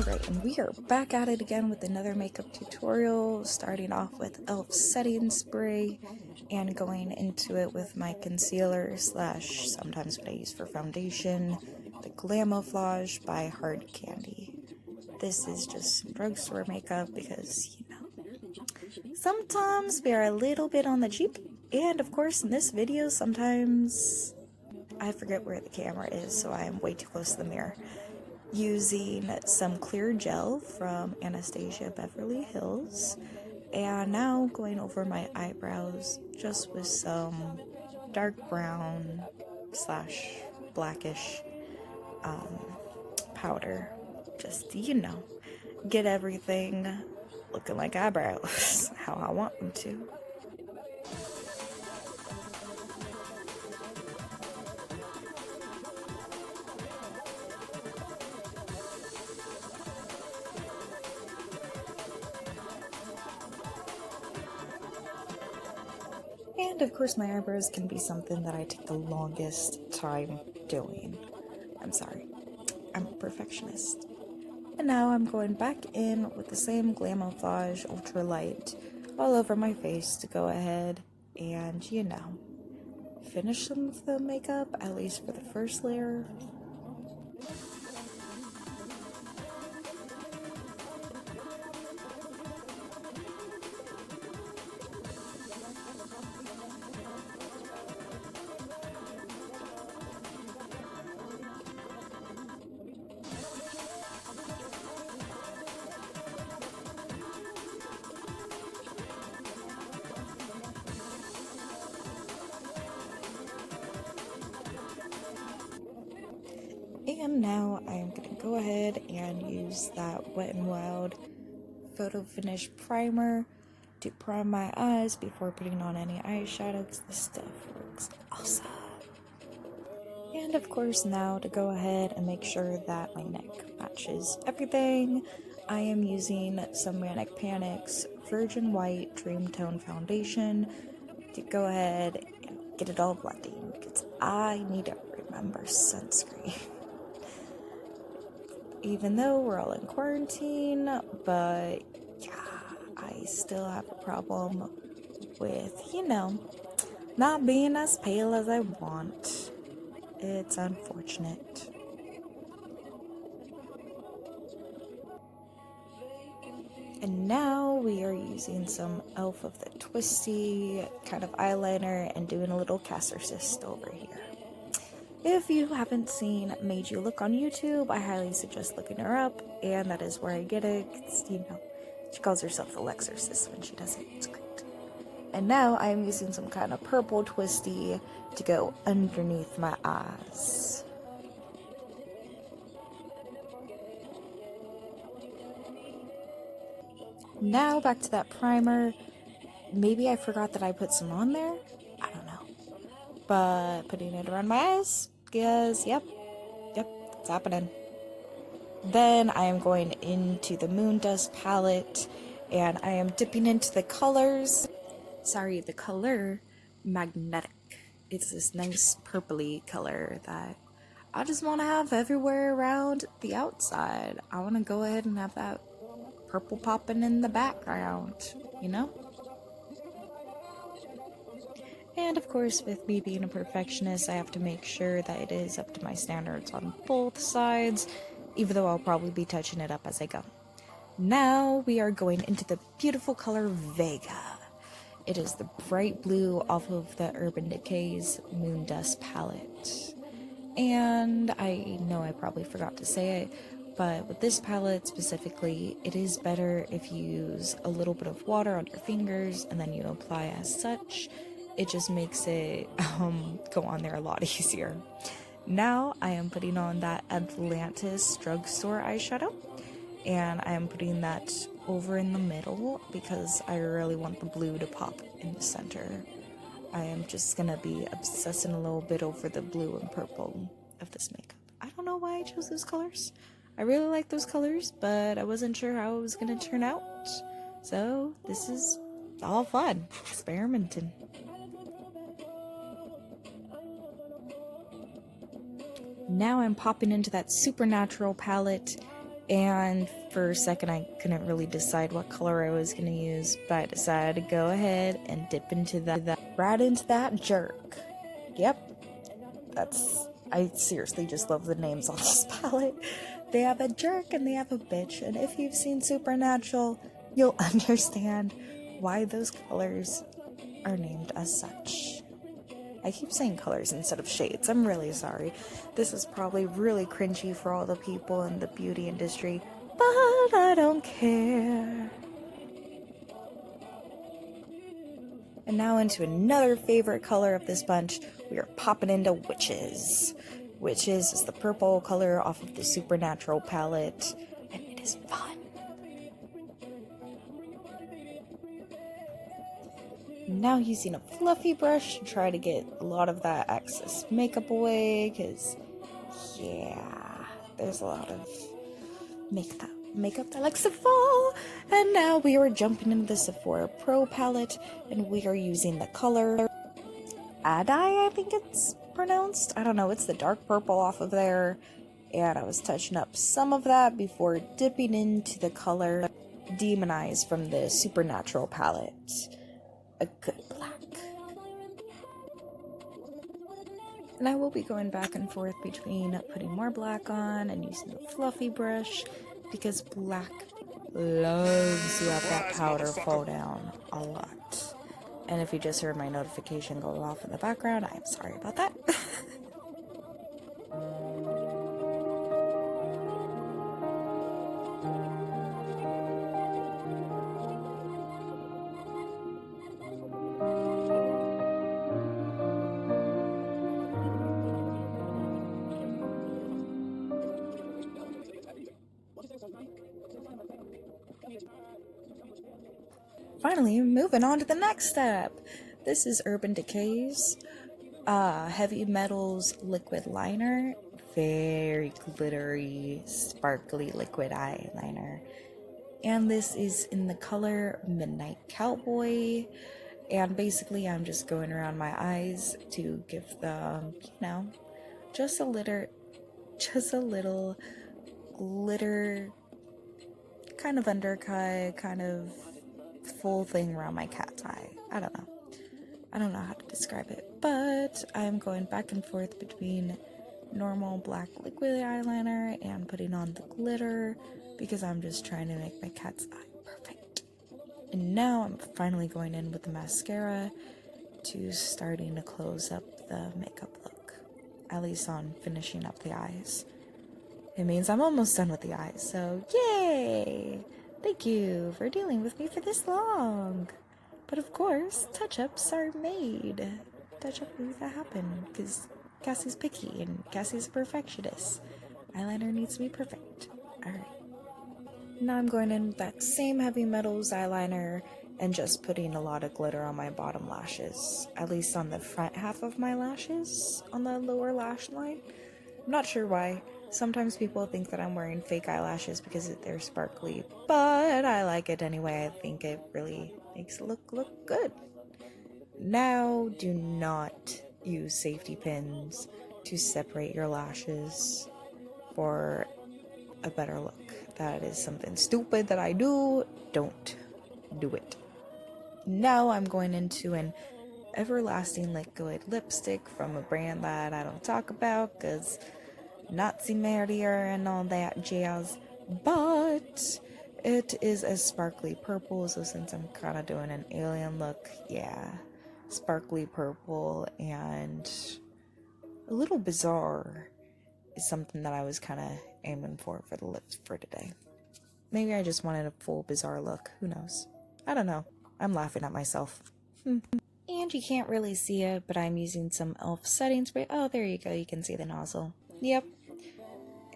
Alright, and we are back at it again with another makeup tutorial, starting off with e.l.f. setting spray and going into it with my concealer slash sometimes what I use for foundation, the Glamouflage by Hard Candy. This is just some drugstore makeup because, you know, sometimes we are a little bit on the cheap, and of course in this video sometimes I forget where the camera is, so I am way too close to the mirror. Using some clear gel from Anastasia Beverly Hills, and now going over my eyebrows just with some dark brown slash blackish powder, just, you know, get everything looking like eyebrows how I want them to. And of course my eyebrows can be something that I take the longest time doing. I'm sorry, I'm a perfectionist. And now I'm going back in with the same Glamouflage Ultralight all over my face to go ahead and, you know, finish some of the makeup, at least for the first layer. And now I am going to go ahead and use that Wet n Wild Photo Finish Primer to prime my eyes before putting on any eyeshadow, because this stuff works awesome. And of course now to go ahead and make sure that my neck matches everything, I am using some Manic Panic's Virgin White Dream Tone Foundation to go ahead and get it all blending, because I need to remember sunscreen. Even though we're all in quarantine, but yeah, I still have a problem with, you know, not being as pale as I want. It's unfortunate. And now we are using some e.l.f. of the Twisty kind of eyeliner and doing a little Castercist over here. If you haven't seen Made You Look on YouTube, I highly suggest looking her up, and that is where I get it. You know, she calls herself the Lexorcist when she does it. It's great. And now I am using some kind of purple Twisty to go underneath my eyes. Now back to that primer. Maybe I forgot that I put some on there. I don't know. But putting it around my eyes, because yep, it's happening. Then I am going into the Moon Dust palette, and I am dipping into the colors. Sorry, the color Magnetic. It's this nice purpley color that I just want to have everywhere around the outside. I want to go ahead and have that purple popping in the background, you know? And of course, with me being a perfectionist, I have to make sure that it is up to my standards on both sides, even though I'll probably be touching it up as I go. Now we are going into the beautiful color Vega. It is the bright blue off of the Urban Decay's Moon Dust palette. And I know I probably forgot to say it, but with this palette specifically, it is better if you use a little bit of water on your fingers and then you apply as such. It just makes it go on there a lot easier. Now I am putting on that Atlantis drugstore eyeshadow, and I am putting that over in the middle because I really want the blue to pop in the center. I am just gonna be obsessing a little bit over the blue and purple of this makeup. I don't know why I chose those colors. I really like those colors, but I wasn't sure how it was gonna turn out. So this is all fun, experimenting. Now I'm popping into that Supernatural palette And for a second I couldn't really decide what color I was going to use, but I decided to go ahead and dip into right into that jerk. Yep, I seriously just love the names on this palette. They have a jerk and they have a bitch, and if you've seen Supernatural, you'll understand why those colors are named as such. I keep saying colors instead of shades. I'm really sorry. This is probably really cringy for all the people in the beauty industry, but I don't care. And now into another favorite color of this bunch, we are popping into Witches. Witches is the purple color off of the Supernatural palette, and it is fun. Now using a fluffy brush to try to get a lot of that excess makeup away, because yeah, there's a lot of makeup that likes to fall. And now we are jumping into the Sephora Pro palette, and we are using the color Adi, I think it's pronounced. I don't know, it's the dark purple off of there, and I was touching up some of that before dipping into the color Demonize from the Supernatural palette. A good black. And I will be going back and forth between putting more black on and using the fluffy brush, because black loves to have that powder fall down a lot. And if you just heard my notification go off in the background, I'm sorry about that. Finally, moving on to the next step. This is Urban Decay's Heavy Metals Liquid Liner. Very glittery, sparkly liquid eyeliner. And this is in the color Midnight Cowboy. And basically I'm just going around my eyes to give the, just a little glitter, kind of undercut, kind of full thing around my cat's eye. I don't know how to describe it, but I'm going back and forth between normal black liquid eyeliner and putting on the glitter, because I'm just trying to make my cat's eye perfect. And now I'm finally going in with the mascara to starting to close up the makeup look, at least on finishing up the eyes. It means I'm almost done with the eyes, so yay! Thank you for dealing with me for this long. But of course, touch-ups are made. Touch-ups need to happen, because Cassie's picky and Cassie's a perfectionist. Eyeliner needs to be perfect. Alright. Now I'm going in with that same Heavy Metals eyeliner and just putting a lot of glitter on my bottom lashes. At least on the front half of my lashes, on the lower lash line. I'm not sure why. Sometimes people think that I'm wearing fake eyelashes because they're sparkly, but I like it anyway. I think it really makes it look good. Now, do not use safety pins to separate your lashes for a better look. That is something stupid that I do. Don't do it. Now I'm going into an everlasting liquid lipstick from a brand that I don't talk about because Nazi murder and all that jazz, but it is a sparkly purple, so since I'm kind of doing an alien look, yeah, sparkly purple and a little bizarre is something that I was kind of aiming for the lips for today. Maybe I just wanted a full bizarre look, who knows? I don't know, I'm laughing at myself. And you can't really see it, but I'm using some e.l.f. setting spray. Oh, there you go, you can see the nozzle. Yep.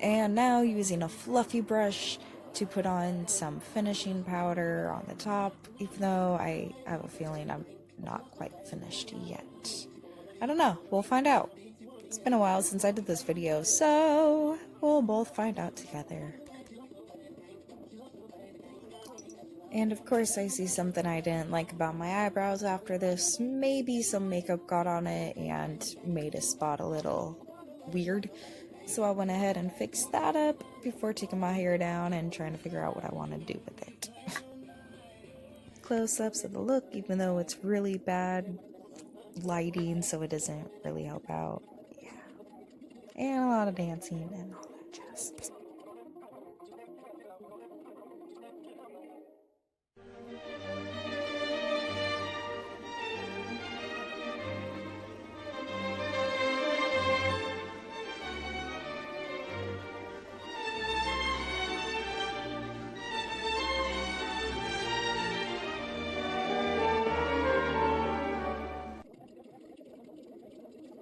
And now using a fluffy brush to put on some finishing powder on the top, even though I have a feeling I'm not quite finished yet. I don't know, we'll find out. It's been a while since I did this video, so we'll both find out together. And of course I see something I didn't like about my eyebrows after this. Maybe some makeup got on it and made a spot a little weird. So I went ahead and fixed that up before taking my hair down and trying to figure out what I want to do with it. Close-ups of the look, even though it's really bad lighting, so it doesn't really help out. Yeah. And a lot of dancing and all that jazz.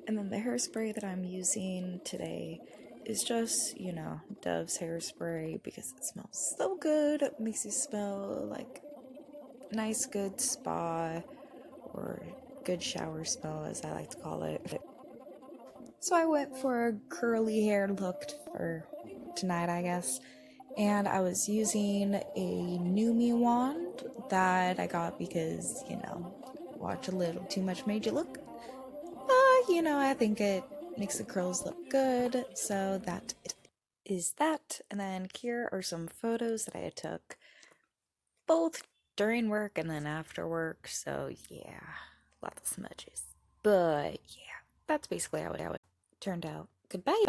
And then the hairspray that I'm using today is just, you know, Dove's hairspray because it smells so good. It makes you smell like nice, good spa or good shower smell, as I like to call it. So I went for a curly hair look for tonight, I guess. And I was using a Numi wand that I got because, you know, watch a little too much made you look. You know, I think it makes the curls look good, so that is that. And then here are some photos that I took both during work and then after work, so yeah, lots of smudges. But yeah, that's basically how it turned out. Goodbye.